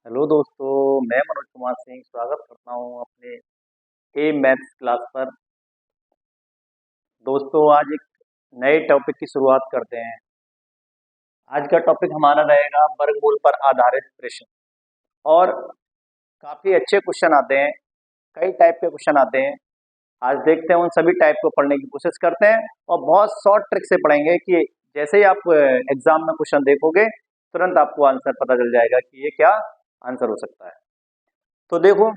Hello दोस्तों। मैं मनोज कुमार सिंह स्वागत करता हूँ अपने ए मैथ्स क्लास पर। दोस्तों, आज एक नए टॉपिक की शुरुआत करते हैं। आज का टॉपिक हमारा रहेगा वर्गमूल पर आधारित प्रश्न। और काफ़ी अच्छे क्वेश्चन आते हैं, कई टाइप के क्वेश्चन आते हैं। आज देखते हैं, उन सभी टाइप को पढ़ने की कोशिश करते हैं और बहुत शॉर्ट ट्रिक से पढ़ेंगे कि जैसे ही आप एग्जाम में क्वेश्चन देखोगे तुरंत आपको आंसर पता चल जाएगा कि ये क्या आंसर हो सकता है। तो देखो,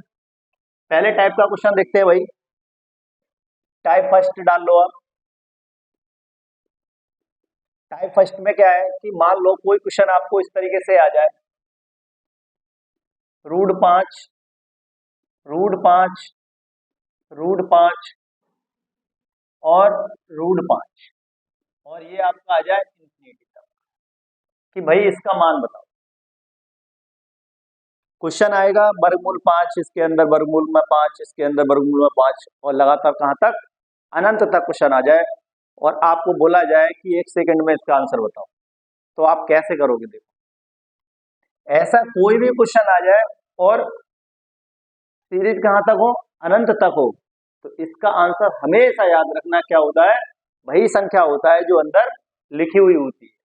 पहले टाइप का क्वेश्चन देखते हैं भाई। टाइप फर्स्ट डाल लो आप। टाइप फर्स्ट में क्या है कि मान लो कोई क्वेश्चन आपको इस तरीके से आ जाए, रूट 5, रूट 5, रूट 5 और रूट 5, और ये आपका आ जाए इंफिनिटी तक कि भाई इसका मान बताओ। क्वेश्चन आएगा वर्गमूल 5, इसके अंदर वर्गमूल में 5, इसके अंदर वर्गमूल में 5, और लगातार कहां तक, अनंत तक क्वेश्चन आ जाए और आपको बोला जाए कि 1 सेकंड में इसका आंसर बताओ। तो आप कैसे करोगे? देखो, ऐसा कोई भी क्वेश्चन आ जाए और सीरीज कहां तक हो, अनंत तक हो, तो इसका आंसर हमेशा याद रखना क्या होता है, वही संख्या होता है जो अंदर लिखी हुई होती है।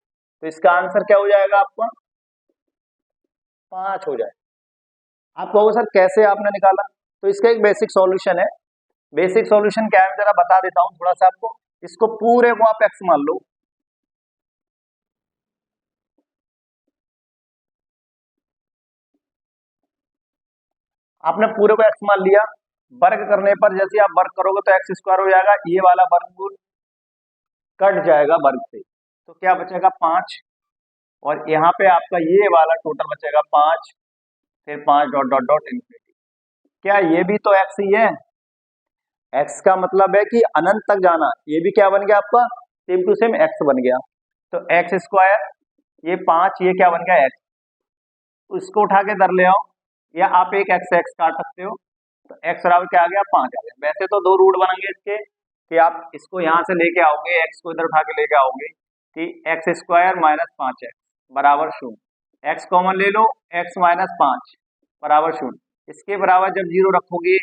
तो इसका आंसर क्या हो जाएगा आपका? 5 हो जाए। आप कहोगे सर कैसे आपने निकाला? तो इसका एक बेसिक सॉल्यूशन है। बेसिक सॉल्यूशन क्या है, मैं जरा बता देता हूं थोड़ा सा आपको। इसको पूरे को आप एक्स मान लो। आपने पूरे को एक्स मान लिया। वर्ग करने पर जैसे आप वर्ग करोगे तो एक्स स्क्वायर हो जाएगा, ये वाला वर्गमूल कट जाएगा वर्ग से, तो क्या बचेगा? 5। और यहाँ पे आपका ये वाला टोटल बचेगा 5, फिर 5 डॉट डॉट डॉट इन्फिनिटी। क्या ये भी तो एक्स ही है? एक्स का मतलब है कि अनंत तक जाना। ये भी क्या बन गया आपका? सेम टू सेम एक्स बन गया। तो एक्स स्क्वायर, ये 5, ये क्या बन गया? एक्स। उसको उठा के इधर ले आओ, या आप एक एक्स एक्स काट सकते हो। तो एक्स बराबर क्या आ गया? 5 आ गया। वैसे तो दो रूट बनेंगे इसके कि आप इसको यहाँ से लेके आओगे, एक्स को इधर उठा के लेके आओगे कि एक्स स्क्वायर माइनस 5 एक्स बराबर 0। एक्स कॉमन ले लो, एक्स माइनस 5 बराबर 0। इसके बराबर जब 0 रखोगे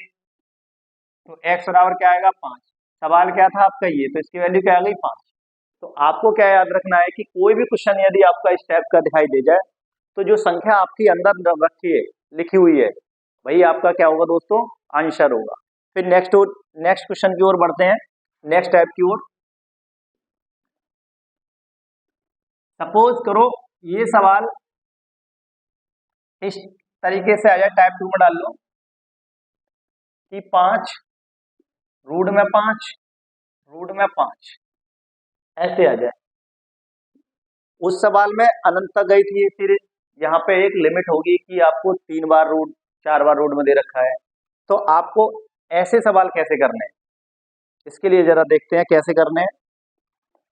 तो एक्स बराबर क्या आएगा? 5। सवाल क्या था आपका? ये तो इसकी वैल्यू क्या आ गई? 5। तो आपको क्या याद रखना है कि कोई भी क्वेश्चन यदि आपका इस टाइप का दिखाई दे जाए तो जो संख्या आपकी अंदर रखी है, लिखी हुई है, वही आपका क्या होगा दोस्तों? आंसर होगा। फिर नेक्स्ट क्वेश्चन की ओर बढ़ते हैं, नेक्स्ट टाइप की ओर। सपोज करो ये सवाल इस तरीके से आ जाए, टाइप 2 में डाल लो कि 5 रूट में 5 रूट में 5 ऐसे आ जाए। उस सवाल में अनंत तक गई थी ये सीरीज। यहाँ पे एक लिमिट होगी कि आपको 3 बार रूट, 4 बार रूट में दे रखा है। तो आपको ऐसे सवाल कैसे करने हैं, इसके लिए जरा देखते हैं कैसे करने हैं।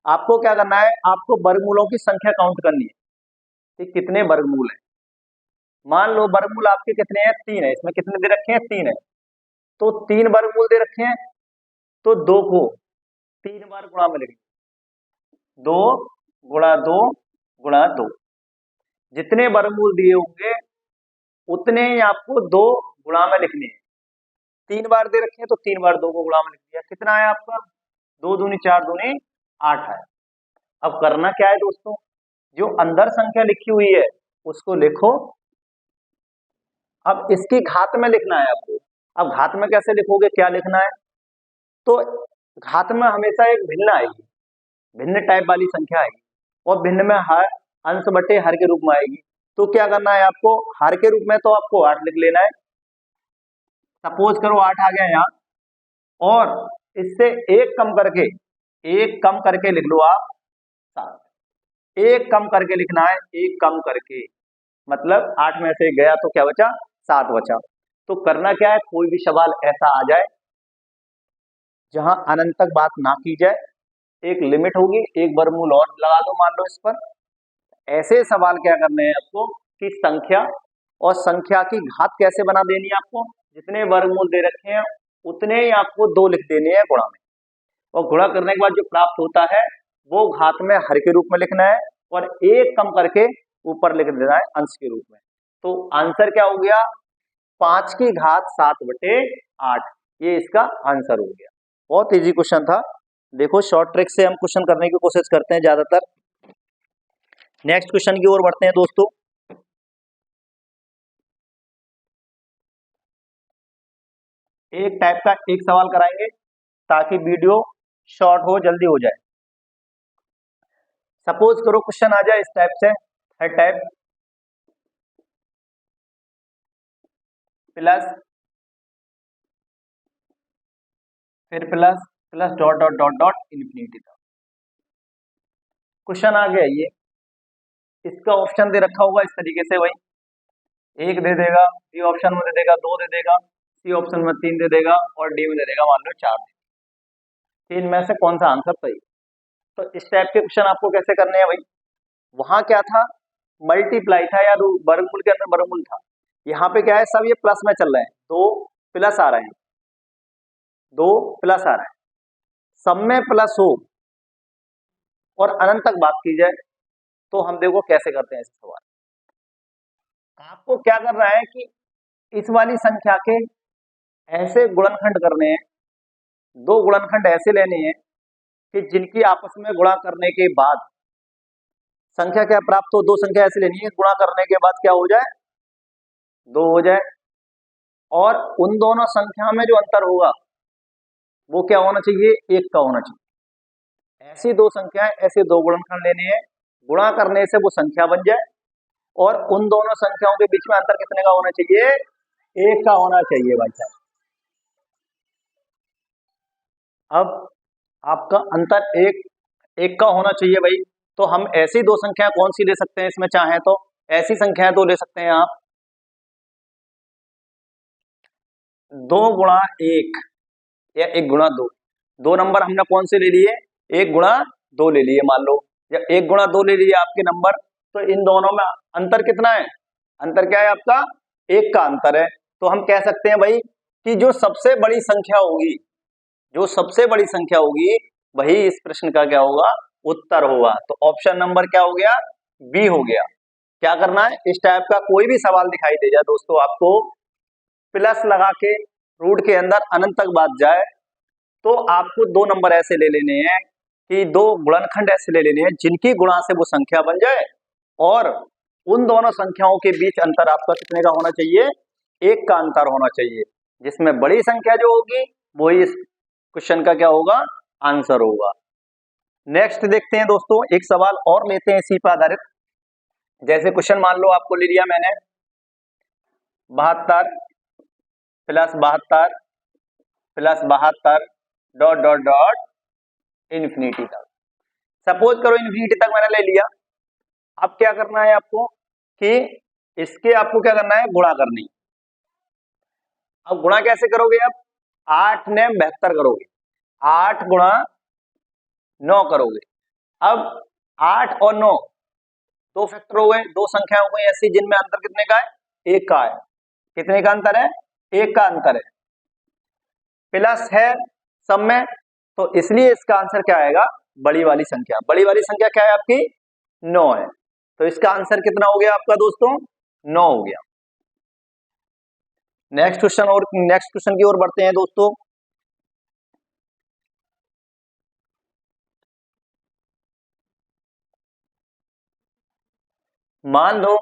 आपको क्या करना है, आपको वर्गमूलों की संख्या काउंट करनी है कि कितने वर्गमूल हैं। मान लो वर्गमूल आपके कितने हैं? 3 है। इसमें कितने दे रखे हैं? 3 है। तो 3 वर्गमूल दे रखे हैं, तो 2 को 3 बार गुणा में लिखेंगे। 2 गुणा 2 गुणा 2। जितने वर्गमूल दिए होंगे उतने ही आपको 2 गुणा में लिखने हैं। 3 बार दे रखे हैं तो 3 बार 2 को गुणा में लिख दिया। कितना है आपका? 2 दूनी 4 दूनी 8 है। अब करना क्या है दोस्तों, जो अंदर संख्या लिखी हुई है उसको लिखो। अब इसकी घात में लिखना है आपको। अब घात में कैसे लिखोगे, क्या लिखना है? तो घात में हमेशा एक भिन्न आएगी, भिन्न टाइप वाली संख्या आएगी, और भिन्न में हर अंश बटे हर के रूप में आएगी। तो क्या करना है आपको? हर के रूप में तो आपको 8 लिख लेना है। सपोज करो 8 आ गया यहाँ, और इससे एक कम करके लिख लो आप 7। एक कम करके लिखना है, एक कम करके, मतलब 8 में से गया तो क्या बचा? 7 बचा। तो करना क्या है, कोई भी सवाल ऐसा आ जाए जहां अनंत तक बात ना की जाए, एक लिमिट होगी, एक वर्गमूल और लगा दो मान लो इस पर। ऐसे सवाल क्या करने हैं आपको कि संख्या और संख्या की घात कैसे बना देनी है आपको। जितने वर्गमूल दे रखे हैं उतने ही आपको 2 लिख देने हैं गुणा में, और गुणा करने के बाद जो प्राप्त होता है वो घात में हर के रूप में लिखना है, और एक कम करके ऊपर लिख देना है अंश के रूप में। तो आंसर क्या हो गया, 5⁷ ये इसका आंसर हो गया। बहुत इजी क्वेश्चन था। देखो शॉर्ट ट्रिक से हम क्वेश्चन करने की कोशिश करते हैं ज्यादातर। नेक्स्ट क्वेश्चन की ओर बढ़ते हैं दोस्तों। एक टाइप का एक सवाल कराएंगे ताकि वीडियो शॉर्ट हो, जल्दी हो जाए। सपोज करो क्वेश्चन आ जाए इस टाइप से, थर्ड टाइप, प्लस फिर plus plus dot dot dot dot infinity तक। क्वेश्चन आ गया ये, इसका ऑप्शन दे रखा होगा इस तरीके से, वही एक दे देगा, बी ऑप्शन में दे देगा 2 दे देगा, सी ऑप्शन में 3 दे देगा और डी में दे देगा मान लो 4 दे। तीन में से कौन सा आंसर सही। तो इस टाइप के क्वेश्चन आपको कैसे करने हैं भाई, वहां क्या था, मल्टीप्लाई था या वर्गमूल के अंदर वर्गमूल था। यहाँ पे क्या है, सब ये प्लस में चल रहे हैं, 2 प्लस आ रहे हैं, 2 प्लस आ रहे हैं, सब में प्लस हो और अनंत तक बात की जाए तो हम देखो कैसे करते हैं इस सवाल। आपको क्या करना है कि इस वाली संख्या के ऐसे गुणनखंड करने हैं, 2 गुणनखंड ऐसे लेने हैं कि जिनकी आपस में गुणा करने के बाद संख्या क्या प्राप्त हो, 2 संख्या ऐसे लेनी है गुणा करने के बाद क्या हो जाए, 2 हो जाए, और उन दोनों संख्या में जो अंतर होगा वो क्या होना चाहिए, 1 का होना चाहिए। ऐसी 2 संख्याएं, ऐसे 2 गुणनखंड लेने हैं, गुणा करने से वो संख्या बन जाए और उन दोनों संख्याओं के बीच में अंतर कितने का होना चाहिए, 1 का होना चाहिए भाई साहब। अब आपका अंतर 1 का होना चाहिए भाई। तो हम ऐसी 2 संख्या कौन सी ले सकते हैं इसमें, चाहें तो ऐसी संख्याएं 2 ले सकते हैं आप, 2 गुणा 1 या 1 गुणा 2। 2 नंबर हमने कौन से ले लिए, 1 गुणा 2 ले लिए मान लो, या 1 गुणा 2 ले लिए आपके नंबर। तो इन दोनों में अंतर कितना है, अंतर क्या है आपका, 1 का अंतर है। तो हम कह सकते हैं भाई कि जो सबसे बड़ी संख्या होगी, जो सबसे बड़ी संख्या होगी वही इस प्रश्न का क्या होगा, उत्तर होगा। तो ऑप्शन नंबर क्या हो गया, बी हो गया। क्या करना है, इस टाइप का कोई भी सवाल दिखाई दे जाए दोस्तों, आपको प्लस लगा के रूट के अंदर अनंत तक बात जाए तो आपको 2 नंबर ऐसे ले लेने हैं कि 2 गुणनखंड ऐसे ले लेने हैं जिनकी गुणा से वो संख्या बन जाए और उन दोनों संख्याओं के बीच अंतर आपका कितने का होना चाहिए, 1 का अंतर होना चाहिए, जिसमें बड़ी संख्या जो होगी वही इस क्वेश्चन का क्या होगा, आंसर होगा। नेक्स्ट देखते हैं दोस्तों, एक सवाल और लेते हैं इसी पर आधारित। जैसे क्वेश्चन मान लो आपको ले लिया मैंने 72 plus 72 plus 72 dot dot dot infinity तक। सपोज करो इन्फिनिटी तक मैंने ले लिया। अब क्या करना है आपको कि इसके आपको क्या करना है, गुणा करनी। अब गुणा कैसे करोगे, अब 8 ने 72 करोगे, 8 गुणा 9 करोगे। अब 8 और 9 2 फैक्टर हो गए, 2 संख्या हो गई ऐसी जिनमें अंतर कितने का है, 1 का है। कितने का अंतर है, 1 का अंतर है, प्लस है सब में, तो इसलिए इसका आंसर क्या आएगा, बड़ी वाली संख्या। बड़ी वाली संख्या क्या है आपकी, 9 है। तो इसका आंसर कितना हो गया आपका दोस्तों, 9 हो गया। नेक्स्ट क्वेश्चन की ओर बढ़ते हैं दोस्तों। मान लो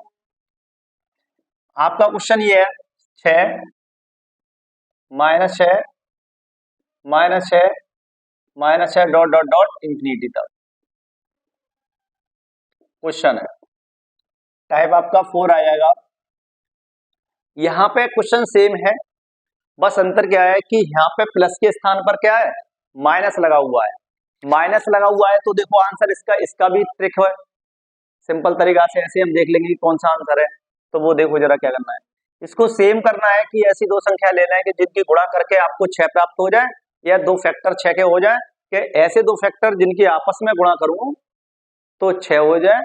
आपका क्वेश्चन ये है 6 -6 -6 -6 डॉट डॉट डॉट इंफिनिटी तक क्वेश्चन है। टाइप आपका 4 आ जाएगा। यहां पे क्वेश्चन सेम है, बस अंतर क्या है कि यहाँ पे प्लस के स्थान पर क्या है, माइनस लगा हुआ है। माइनस लगा हुआ है तो देखो आंसर इसका भी ट्रिक है, सिंपल तरीका से ऐसे हम देख लेंगे कि कौन सा आंसर है। तो वो देखो जरा क्या करना है, इसको सेम करना है कि ऐसी 2 संख्या लेना है कि जिनकी गुणा करके आपको 6 प्राप्त हो जाए या 2 फैक्टर 6 के हो जाए, कि ऐसे 2 फैक्टर जिनकी आपस में गुणा करूं तो 6 हो जाए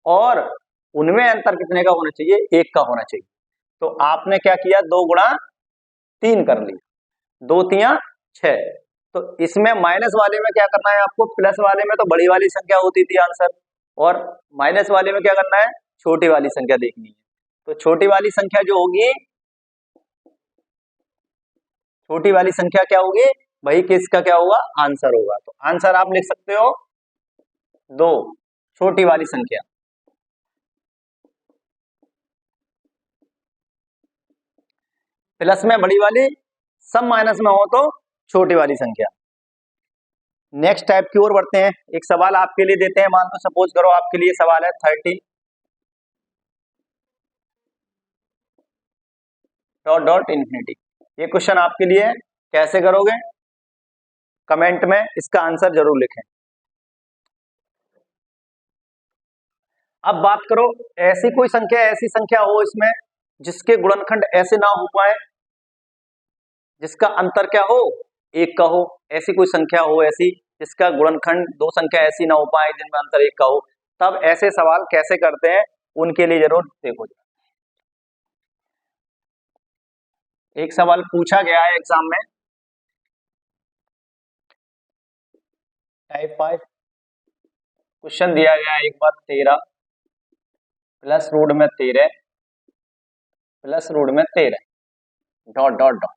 और उनमें अंतर कितने का होना चाहिए, 1 का होना चाहिए। तो आपने क्या किया, 2 गुणा 3 कर लिया, 2 3 6। तो इसमें माइनस वाले में क्या करना है आपको, प्लस वाले में तो बड़ी वाली संख्या होती थी आंसर, और माइनस वाले में क्या करना है, छोटी वाली संख्या देखनी है। तो छोटी वाली संख्या जो होगी, छोटी वाली संख्या क्या होगी भाई, किसका क्या होगा, आंसर होगा। तो आंसर आप लिख सकते हो 2, छोटी वाली संख्या। प्लस में बड़ी वाली, सब माइनस में हो तो छोटी वाली संख्या। नेक्स्ट टाइप की ओर बढ़ते हैं। एक सवाल आपके लिए देते हैं, मान लो सपोज करो आपके लिए सवाल है 30 डॉट डॉट इंफिनिटी। ये क्वेश्चन आपके लिए है, कैसे करोगे कमेंट में इसका आंसर जरूर लिखें। अब बात करो, ऐसी कोई संख्या, ऐसी संख्या हो इसमें जिसके गुणनखंड ऐसे ना हो पाए, जिसका अंतर क्या हो, एक का हो। ऐसी कोई संख्या हो ऐसी जिसका गुणनखंड दो संख्या ऐसी ना हो पाए जिनमें अंतर एक का हो, तब ऐसे सवाल कैसे करते हैं उनके लिए जरूर देखो। एक सवाल पूछा गया है एग्जाम में, टाइप 5 क्वेश्चन दिया गया है एक बार 13 प्लस रूट में 13 प्लस रूट में 13 डॉट डॉट डॉट।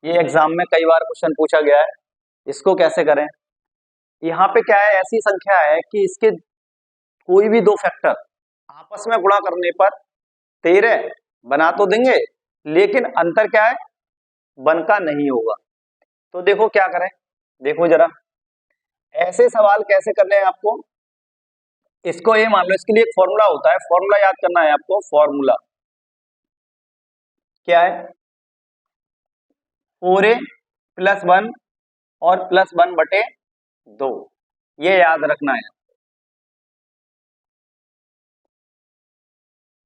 ये एग्जाम में कई बार क्वेश्चन पूछा गया है, इसको कैसे करें। यहाँ पे क्या है, ऐसी संख्या है कि इसके कोई भी दो फैक्टर आपस में गुणा करने पर 13 बना तो देंगे, लेकिन अंतर क्या है, 1 का नहीं होगा। तो देखो क्या करें, देखो जरा ऐसे सवाल कैसे करने हैं आपको। इसको ये मान लो, इसके लिए एक फॉर्मूला होता है, फॉर्मूला याद करना है आपको। फॉर्मूला क्या है, 4a प्लस 1 और प्लस 1 बटे 2, ये याद रखना है।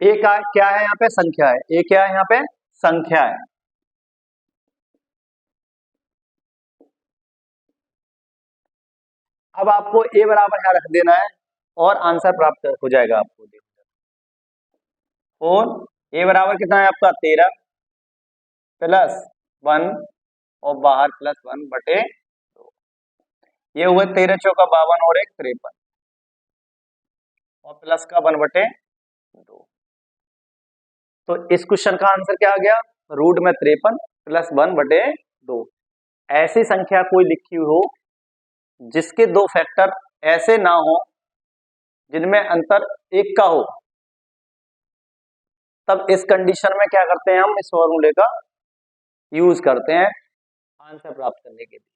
ए का क्या है यहाँ पे, संख्या है। ए क्या है यहाँ पे, संख्या है। अब आपको ए बराबर यहाँ रख देना है और आंसर प्राप्त हो जाएगा आपको। और ए बराबर कितना है आपका, 13 प्लस 1 और बाहर प्लस 1 बटे 2, ये हुए 13 चौका 52 और 1 53 और प्लस का 1 बटे 2। तो इस क्वेश्चन का आंसर क्या आ गया, रूट में 53 प्लस 1 बटे 2। ऐसी संख्या कोई लिखी हो जिसके दो फैक्टर ऐसे ना हो जिनमें अंतर एक का हो, तब इस कंडीशन में क्या करते हैं, हम इस फॉर्मूले का यूज करते हैं आंसर प्राप्त करने के लिए।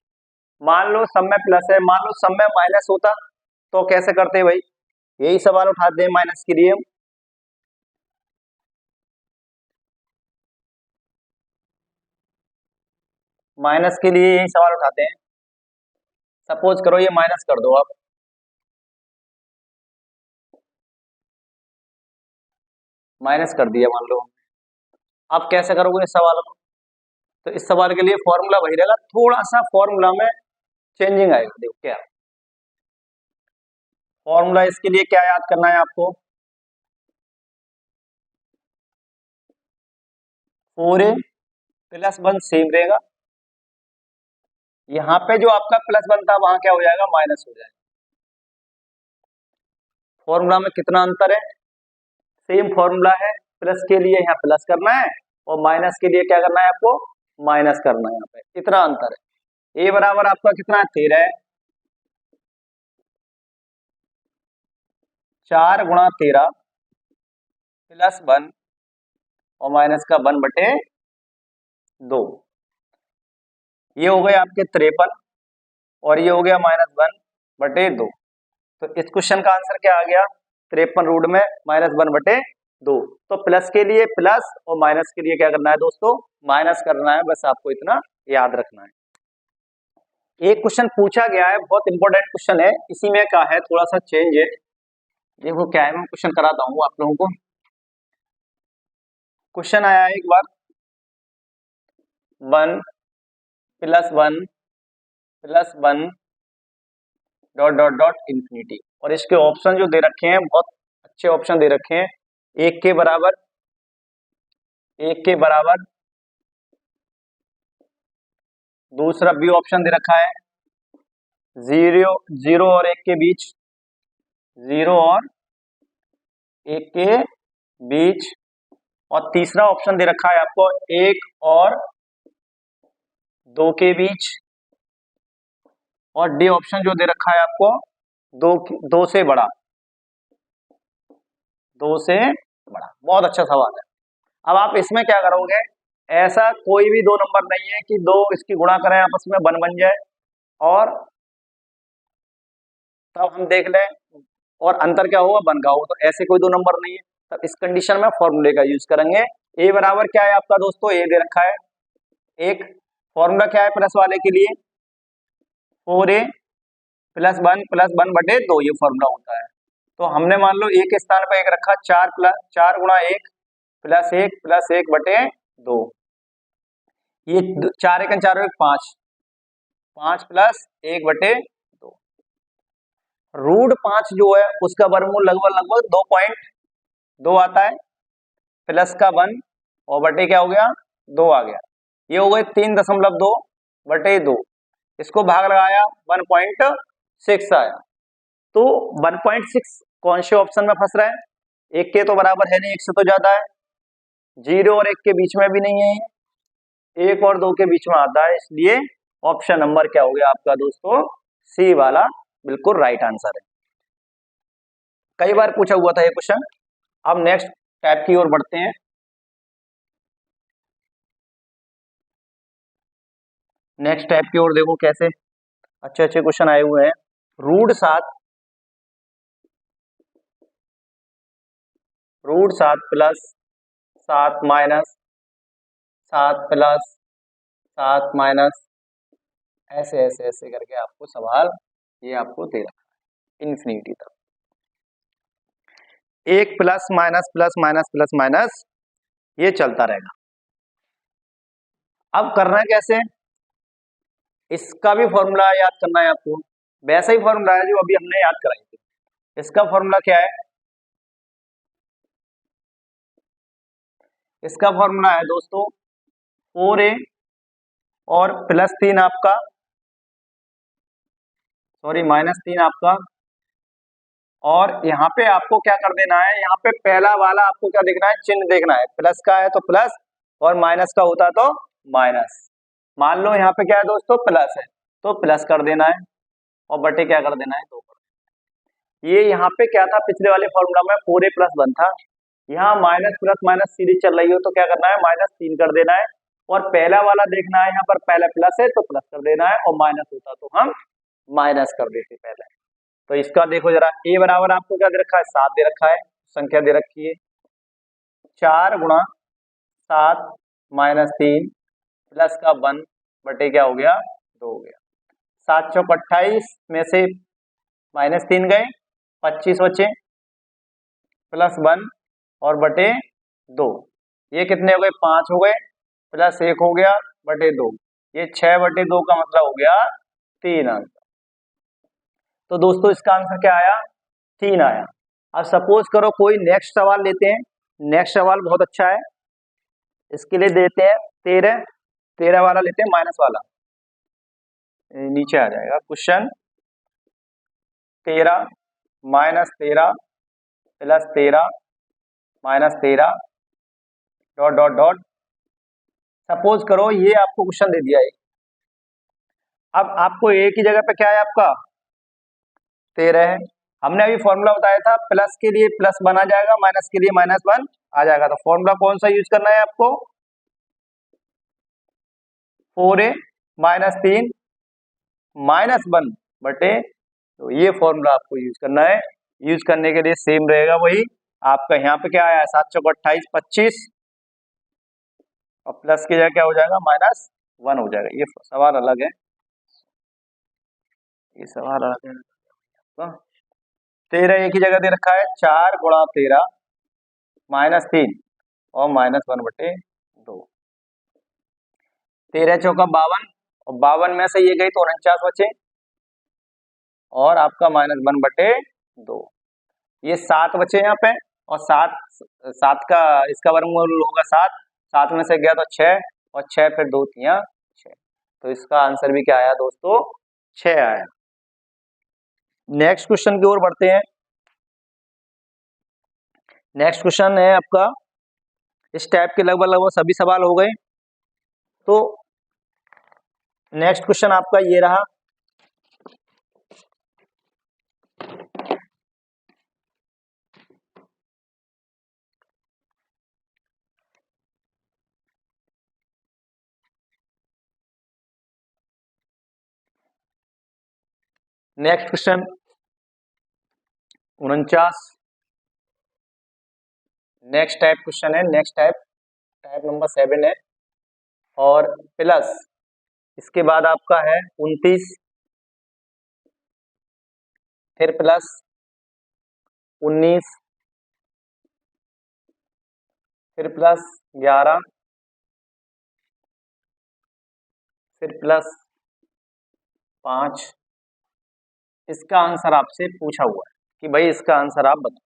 मान लो सब में प्लस है, मान लो सब में माइनस होता तो कैसे करते हैं भाई, यही सवाल उठाते हैं माइनस के लिए। माइनस के लिए यही सवाल उठाते हैं। सपोज करो ये माइनस कर दो आप, माइनस कर दिया मान लो। अब कैसे करोगे इस सवाल को, तो इस सवाल के लिए फॉर्मूला वही रहेगा, थोड़ा सा फॉर्मूला में चेंजिंग आएगा। देखो क्या फॉर्मूला, इसके लिए क्या याद करना है आपको, 4a प्लस 1 सेम रहेगा, यहाँ पे जो आपका प्लस 1 था वहां क्या हो जाएगा, माइनस हो जाएगा। फॉर्मूला में कितना अंतर है, सेम फॉर्मूला है, प्लस के लिए यहाँ प्लस करना है और माइनस के लिए क्या करना है आपको, माइनस करना है। यहाँ पे इतना अंतर है। ए बराबर आपका कितना है, 13 है, 4 गुणा 13 प्लस 1 और माइनस का 1 बटे 2, ये हो गए आपके 53 और ये हो गया माइनस 1 बटे 2। तो इस क्वेश्चन का आंसर क्या आ गया, 53 रूट में माइनस 1 बटे 2। तो प्लस के लिए प्लस और माइनस के लिए क्या करना है दोस्तों, माइनस करना है, बस आपको इतना याद रखना है। एक क्वेश्चन पूछा गया है, बहुत इंपॉर्टेंट क्वेश्चन है, इसी में का है, थोड़ा सा चेंज है। देखो क्या है, मैं क्वेश्चन कराता हूँ आप लोगों को। क्वेश्चन आया है एक बार, 1 plus 1 plus 1 dot dot dot infinity, और इसके ऑप्शन जो दे रखे हैं बहुत अच्छे ऑप्शन दे रखे हैं। एक के बराबर, एक के बराबर, दूसरा बी ऑप्शन दे रखा है 0 और 1 के बीच, 0 और 1 के बीच, और तीसरा ऑप्शन दे रखा है आपको 1 और 2 के बीच, और डी ऑप्शन जो दे रखा है आपको 2 से बड़ा, 2 से बड़ा। बहुत अच्छा सवाल है। अब आप इसमें क्या करोगे, ऐसा कोई भी 2 नंबर नहीं है कि 2 इसकी गुणा करें आपस में 1 बन जाए और तब हम देख लें और अंतर क्या होगा 1 का होगा, तो ऐसे कोई 2 नंबर नहीं है। तब इस कंडीशन में फॉर्मूले का यूज करेंगे। ए बराबर क्या है आपका दोस्तों, ए दे रखा है एक, फॉर्मूला क्या है प्लस वाले के लिए 4a प्लस 1 ये फॉर्मूला होता है। तो हमने मान लो ए के स्थान पर 1 रखा, 4 गुणा 1 प्लस 1 बटे 2, ये 4 1 4 1 5, 5 प्लस 1 बटे 2। रूट 5 जो है उसका वर्गमूल लगभग 2.2 आता है, प्लस का 1 और बटे क्या हो गया 2 आ गया, ये हो गए 3.2 बटे 2। इसको भाग लगाया 1.6 आया। तो 1.6 कौन से ऑप्शन में फंस रहा है, 1 के तो बराबर है नहीं, 1 से तो ज्यादा है, 0 और 1 के बीच में भी नहीं है, 1 और 2 के बीच में आता है, इसलिए ऑप्शन नंबर क्या हो गया आपका दोस्तों, सी वाला बिल्कुल राइट आंसर है। कई बार पूछा हुआ था ये क्वेश्चन। अब नेक्स्ट टाइप की ओर बढ़ते हैं। नेक्स्ट टाइप की ओर देखो कैसे अच्छे अच्छे क्वेश्चन आए हुए हैं। Root 7 plus 7 minus 7 plus 7 minus, ऐसे ऐसे ऐसे करके आपको सवाल ये आपको दे रखा है इन्फिनिटी तक। 1 plus minus plus minus plus minus ये चलता रहेगा। अब करना कैसे, इसका भी फॉर्मूला याद करना है आपको, वैसा ही फॉर्मूला है जो अभी हमने याद कराई थी। इसका फॉर्मूला क्या है, इसका फॉर्मूला है दोस्तों 4a और +3 आपका, सॉरी -3 आपका, और यहाँ पे आपको क्या कर देना है, यहाँ पे पहला वाला आपको क्या देखना है, चिन्ह देखना है, प्लस का है तो प्लस और माइनस का होता तो माइनस। मान लो यहाँ पे क्या है दोस्तों प्लस है तो प्लस कर देना है और बटे क्या कर देना है 2 कर देना है। ये यहाँ पे क्या था, पिछले वाले फॉर्मूला में 4a + 1 था, यहाँ माइनस प्लस माइनस सीरीज चल रही हो तो क्या करना है -3 कर देना है, और पहला वाला देखना है, यहाँ पर पहला प्लस है तो प्लस कर देना है और माइनस होता तो हम माइनस कर देते पहले। तो इसका देखो जरा, ए बराबर आपको क्या दे रखा है 7 दे रखा है, संख्या दे रखी है 4 गुणा 7 -3 प्लस का 1 बटे क्या हो गया 2 हो गया। 7 चौक 28 में से -3 गए 25 बचे, प्लस 1 और बटे 2, ये कितने हो गए 5 हो गए, प्लस 1 हो गया बटे 2, ये 6 बटे 2 का मतलब हो गया 3 आंसर। तो दोस्तों इसका आंसर क्या आया 3 आया। अब सपोज करो कोई नेक्स्ट सवाल लेते हैं, नेक्स्ट सवाल बहुत अच्छा है, इसके लिए देते हैं 13 वाला लेते हैं, माइनस वाला नीचे आ जाएगा question 13 -13 plus 13 -13 dot dot dot. Suppose करो ये आपको क्वेश्चन दे दिया है, अब आपको ए की जगह पे क्या है आपका 13 है, हमने अभी फॉर्मूला बताया था प्लस के लिए +1 आ जाएगा, माइनस के लिए -1 आ जाएगा। तो फॉर्मूला कौन सा यूज करना है आपको 4a -3 -1 बटे, तो ये फॉर्मूला आपको यूज करना है। यूज करने के लिए सेम रहेगा वही आपका, यहाँ पे क्या आया है 7 चौक 28 25 और प्लस की जगह क्या हो जाएगा -1 हो जाएगा। ये सवाल अलग है, ये सवाल अलग है। 13 एक ही जगह दे रखा है 4 गुणा 13 -3 और -1 बटे 2, 13 चौका 52 और 52 में से ये गई तो 49 बचे और आपका -1 बटे 2, ये 7 बचे यहाँ पे, और 7 का इसका वर्गमूल होगा 7 में से गया तो 6 और 6 फिर 2 3 6, तो इसका आंसर भी क्या आया दोस्तों 6 आया। नेक्स्ट क्वेश्चन की ओर बढ़ते हैं। नेक्स्ट क्वेश्चन है आपका, इस टाइप के लगभग लगभग सभी सवाल हो गए। तो नेक्स्ट क्वेश्चन आपका ये रहा, next question 49, next type question है, नेक्स्ट टाइप टाइप नंबर 7 है, और प्लस इसके बाद आपका है 29, फिर प्लस 19, फिर प्लस 11, फिर प्लस 5। इसका आंसर आपसे पूछा हुआ है कि भाई इसका आंसर आप बताओ।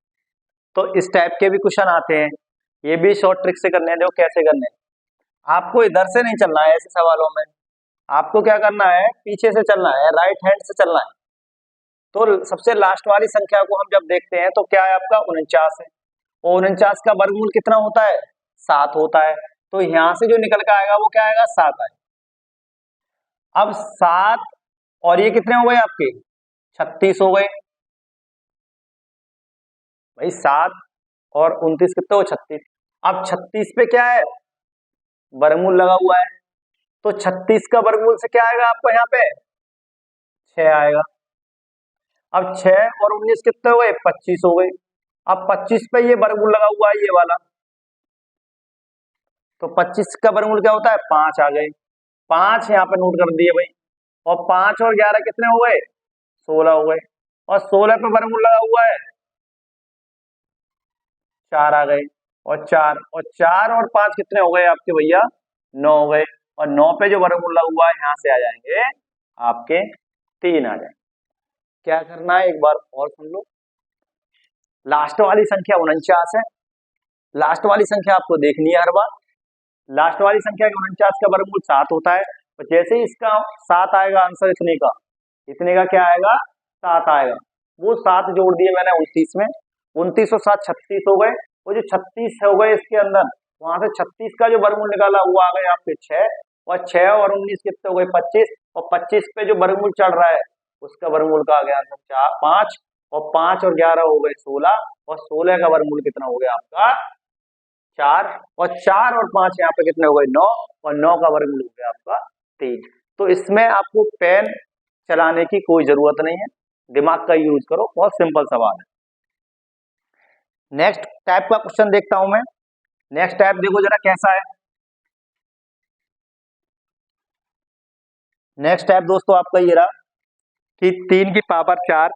तो इस टाइप के भी क्वेश्चन आते हैं, ये भी शॉर्ट ट्रिक से करने हैं। जो कैसे करने हैं, आपको इधर से नहीं चलना है ऐसे सवालों में, आपको क्या करना है, पीछे से चलना है, राइट हैंड से चलना है। तो सबसे लास्ट वाली संख्या को हम जब देखते हैं तो क्या है आपका 49 है, और 49 का वर्गमूल कितना होता है, 7 होता है। तो यहां से जो निकल के आएगा वो क्या आएगा, 7 आएगा। अब 7 और ये कितने हो गए आपके, 36 हो गए भाई। 7 और 29 कितने हो, 36। अब 36 पे क्या है, वर्गमूल लगा हुआ है, तो 36 का वर्गमूल से क्या आएगा आपको यहाँ पे, 6 आएगा। अब 6 और 19 कितने हो गए, 25 हो गए। अब 25 पे ये वर्गमूल लगा हुआ है ये वाला, तो 25 का वर्गमूल क्या होता है, 5 आ गए। 5 यहाँ पे नोट कर दिए भाई, और 5 और 11 कितने हो गए, 16 हो गए। और 16 पे वर्गमूल लगा हुआ है 4 आ गए, और 4 और 5 कितने हो गए आपके भैया, 9 हो गए। और 9 पे जो वर्गमूल लगा हुआ है यहाँ से आ जाएंगे आपके 3 आ जाएंगे। क्या करना है एक बार और सुन लो, लास्ट वाली संख्या 49 है, लास्ट वाली संख्या आपको देखनी है हर बार। लास्ट वाली संख्या 49 का वर्गमूल 7 होता है, तो जैसे ही इसका 7 आएगा आंसर इतने का क्या आएगा, 7 आएगा। वो 7 जोड़ दिए मैंने 29 में, 29 और 7 36 हो गए। वो जो 36 हो गए इसके अंदर, वहां से 36 का जो वर्गमूल निकाला वो आ गए आपके 6, और 6 और 19 कितने हो गए, 25। और 25 पे जो वर्गमूल चढ़ रहा है उसका वर्गमूल का आ गया आंसर 4 5, और 5 और 11 हो गए 16, और 16 का वर्गमूल कितना हो गया आपका 4, और 4 और 5 यहाँ पे कितने हो गए 9, और 9 का वर्गमूल हो गया आपका 3। तो इसमें आपको पेन चलाने की कोई जरूरत नहीं है, दिमाग का यूज करो, बहुत सिंपल सवाल है। नेक्स्ट टाइप का क्वेश्चन देखता हूं मैं, नेक्स्ट टाइप देखो जरा कैसा है। नेक्स्ट टाइप दोस्तों आपका ये रहा कि 3 की पावर 4,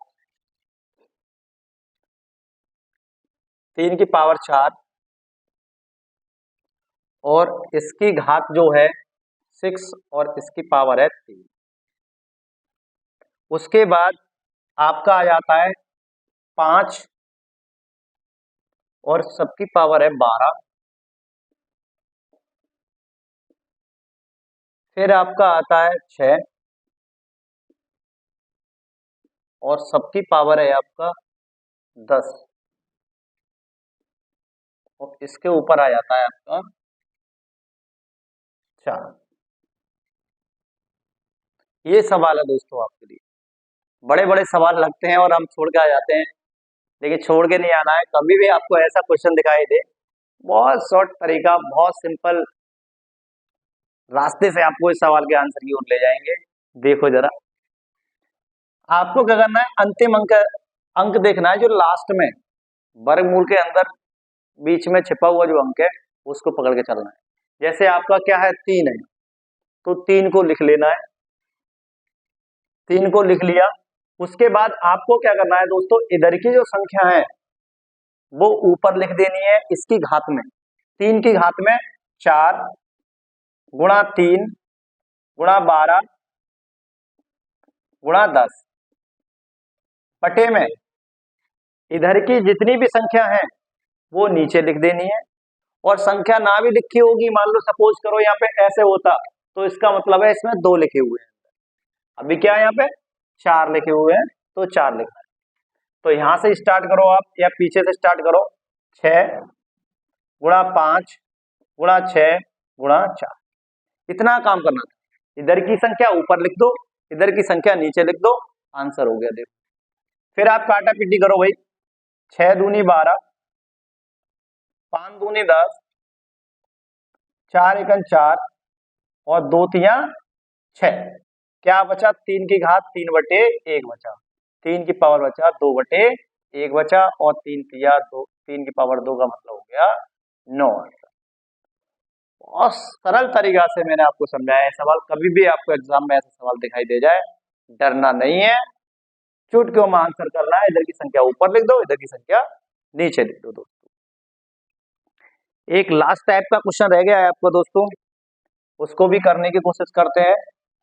3 की पावर 4 और इसकी घात जो है 6, और इसकी पावर है 3। उसके बाद आपका आ जाता है 5 और सबकी पावर है 12। फिर आपका आता है 6 और सबकी पावर है आपका 10, और इसके ऊपर आ जाता है आपका 4। ये सवाल है दोस्तों आपके लिए, बड़े बड़े सवाल लगते हैं और हम छोड़ के आ जाते हैं, लेकिन छोड़ के नहीं आना है। कभी भी आपको ऐसा क्वेश्चन दिखाई दे, बहुत शॉर्ट तरीका, बहुत सिंपल रास्ते से आपको इस सवाल के आंसर की ओर ले जाएंगे। देखो जरा, आपको क्या करना है, अंतिम अंक अंक देखना है जो लास्ट में वर्गमूल के अंदर बीच में छिपा हुआ जो अंक है उसको पकड़ के चलना है। जैसे आपका क्या है 3 है, तो 3 को लिख लेना है, 3 को लिख लिया। उसके बाद आपको क्या करना है दोस्तों, इधर की जो संख्या है वो ऊपर लिख देनी है इसकी घात में। 3 की घात में 4 गुणा 3 गुणा 12 गुणा 10 बटे में इधर की जितनी भी संख्या है वो नीचे लिख देनी है। और संख्या ना भी लिखी होगी, मान लो सपोज करो यहाँ पे ऐसे होता, तो इसका मतलब है इसमें 2 लिखे हुए हैं। अभी क्या है यहाँ पे 4 लिखे हुए हैं, तो 4 लिखना है। तो यहां से स्टार्ट करो आप, या पीछे से स्टार्ट करो, 6 गुणा 5 गुणा 6 गुणा 4, इतना काम करना था। इधर की संख्या ऊपर लिख दो, इधर की संख्या नीचे लिख दो, आंसर हो गया। देखो फिर आप काटा पीटी करो भाई, 6 दूनी 12, 5 दूनी 10, 4 एकन 4 और 2 तिया 6, क्या बचा? 3 की घात 3/1 बचा, 3 की पावर बचा 2/1 बचा और 3 तिया 2, 3 की पावर 2 का मतलब हो गया 9। बहुत सरल तरीका से मैंने आपको समझाया है सवाल। कभी भी आपको एग्जाम में ऐसा सवाल दिखाई दे जाए, डरना नहीं है, चुटकियों में आंसर करना है। इधर की संख्या ऊपर लिख दो, इधर की संख्या नीचे लिख दो। दोस्तों एक लास्ट टाइप का क्वेश्चन रह गया है आपको दोस्तों, उसको भी करने की कोशिश करते हैं।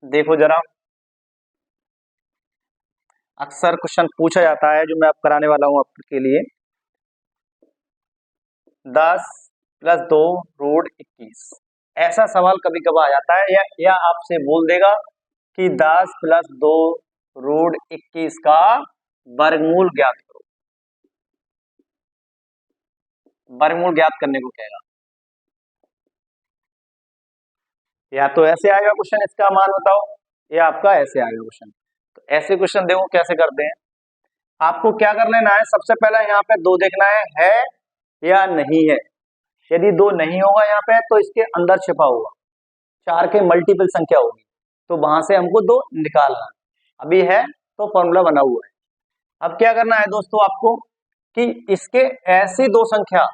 देखो जरा, अक्सर क्वेश्चन पूछा जाता है जो मैं अब कराने वाला हूं आपके लिए, 10 + 2 रूट 21। ऐसा सवाल कभी कभी आ जाता है, या आपसे बोल देगा कि 10 + 2 रूट 21 का वर्गमूल ज्ञात करो। वर्गमूल ज्ञात करने को कहेगा, या तो ऐसे आएगा क्वेश्चन इसका मान बताओ, या आपका ऐसे आएगा क्वेश्चन। तो ऐसे क्वेश्चन देखो कैसे करते हैं। आपको क्या कर लेना है, सबसे पहले यहाँ पे 2 देखना है या नहीं है। यदि 2 नहीं होगा यहाँ पे तो इसके अंदर छिपा होगा, 4 के मल्टीपल संख्या होगी, तो वहां से हमको 2 निकालना है। अभी है तो फॉर्मूला बना हुआ है। अब क्या करना है दोस्तों आपको, कि इसके ऐसी 2 संख्या,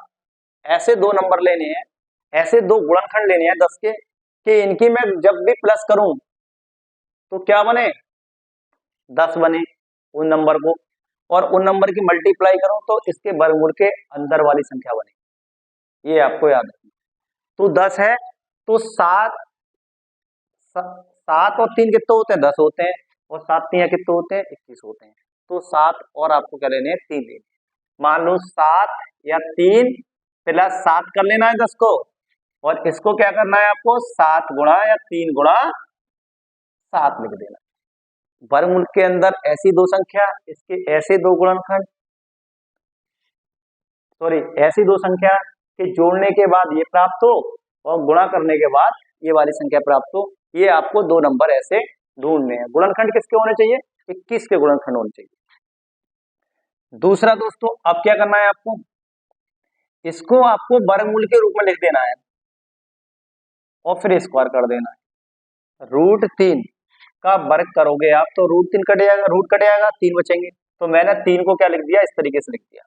ऐसे 2 नंबर लेने हैं, ऐसे 2 गुणनखंड लेने हैं 10 के, कि इनकी मैं जब भी प्लस करूं तो क्या बने, 10 बने उन नंबर को, और उन नंबर की मल्टीप्लाई करूं तो इसके वर्गमूल के अंदर वाली संख्या बने। ये आपको याद रखना। तो 10 है तो 7 और 3 कितने होते हैं, 10 होते हैं, और 7 3 कितने होते हैं, 21 होते हैं। तो 7 और आपको क्या लेने हैं, 3 लेने। मान लो 7 या 3 + 7 कर लेना है 10 को, और इसको क्या करना है आपको, 7 गुणा या 3 गुणा 7 लिख देना। वर्गमूल के अंदर ऐसी 2 संख्या, इसके ऐसे 2 गुणनखंड, सॉरी ऐसी 2 संख्या के जोड़ने के बाद ये प्राप्त हो और गुणा करने के बाद ये वाली संख्या प्राप्त हो। ये आपको 2 नंबर ऐसे ढूंढने हैं। गुणनखंड किसके होने चाहिए, 21 के गुणनखंड होने चाहिए। दूसरा दोस्तों अब क्या करना है आपको, इसको आपको वर्गमूल के रूप में लिख देना है और फिर स्क्वायर कर देना है। √3 का वर्ग करोगे आप तो √3 कट जाएगा, रूट कट जाएगा, 3 बचेंगे। तो मैंने 3 को क्या लिख दिया, इस तरीके से लिख दिया।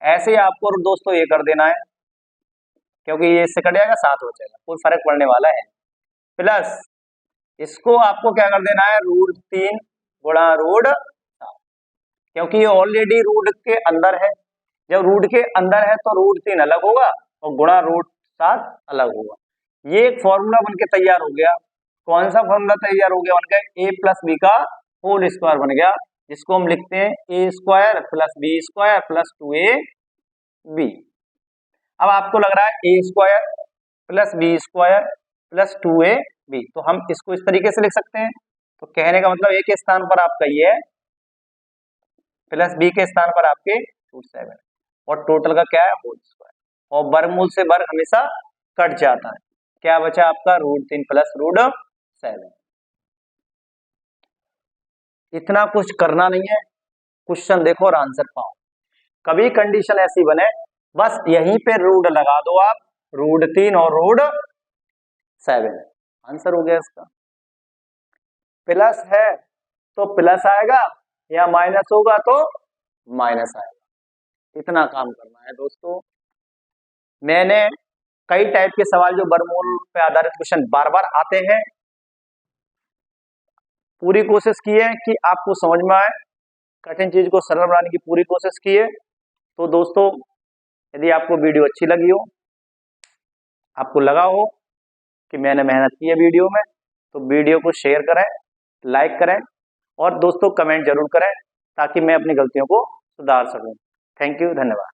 ऐसे ही आपको दोस्तों ये कर देना है, क्योंकि ये इससे कट जाएगा 7 बचेगा, कोई फर्क पड़ने वाला है। प्लस इसको आपको क्या कर देना है, √3 गुणा √7, क्योंकि ये ऑलरेडी रूट के अंदर है। जब रूट के अंदर है तो √3 अलग होगा और गुणा √7 अलग होगा। ये एक फॉर्मूला बनके तैयार हो गया। कौन सा फॉर्मूला तैयार हो गया, बन गया a + b का होल स्क्वायर बन गया, जिसको हम लिखते हैं a² + b² + 2ab। अब आपको लग रहा है a² + b² + 2ab, तो हम इसको इस तरीके से लिख सकते हैं। तो कहने का मतलब a के स्थान पर आपका ये है, प्लस b के स्थान पर आपके √7, और टोटल का क्या है, होल स्क्वायर। और वर्गमूल से वर्ग हमेशा कट जाता है। क्या बचा आपका, √3 + √7। इतना कुछ करना नहीं है, क्वेश्चन देखो और आंसर पाओ। कभी कंडीशन ऐसी बने, बस यहीं पे रूट लगा दो आप, √3 और √7, आंसर हो गया इसका। प्लस है तो प्लस आएगा, या माइनस होगा तो माइनस आएगा। इतना काम करना है दोस्तों। मैंने कई टाइप के सवाल जो वर्गमूल पे आधारित क्वेश्चन बार बार आते हैं, पूरी कोशिश की है कि आपको समझ में आए, कठिन चीज को सरल बनाने की पूरी कोशिश की है। तो दोस्तों यदि आपको वीडियो अच्छी लगी हो, आपको लगा हो कि मैंने मेहनत की है वीडियो में, तो वीडियो को शेयर करें, लाइक करें और दोस्तों कमेंट जरूर करें, ताकि मैं अपनी गलतियों को सुधार सकूं। थैंक यू, धन्यवाद।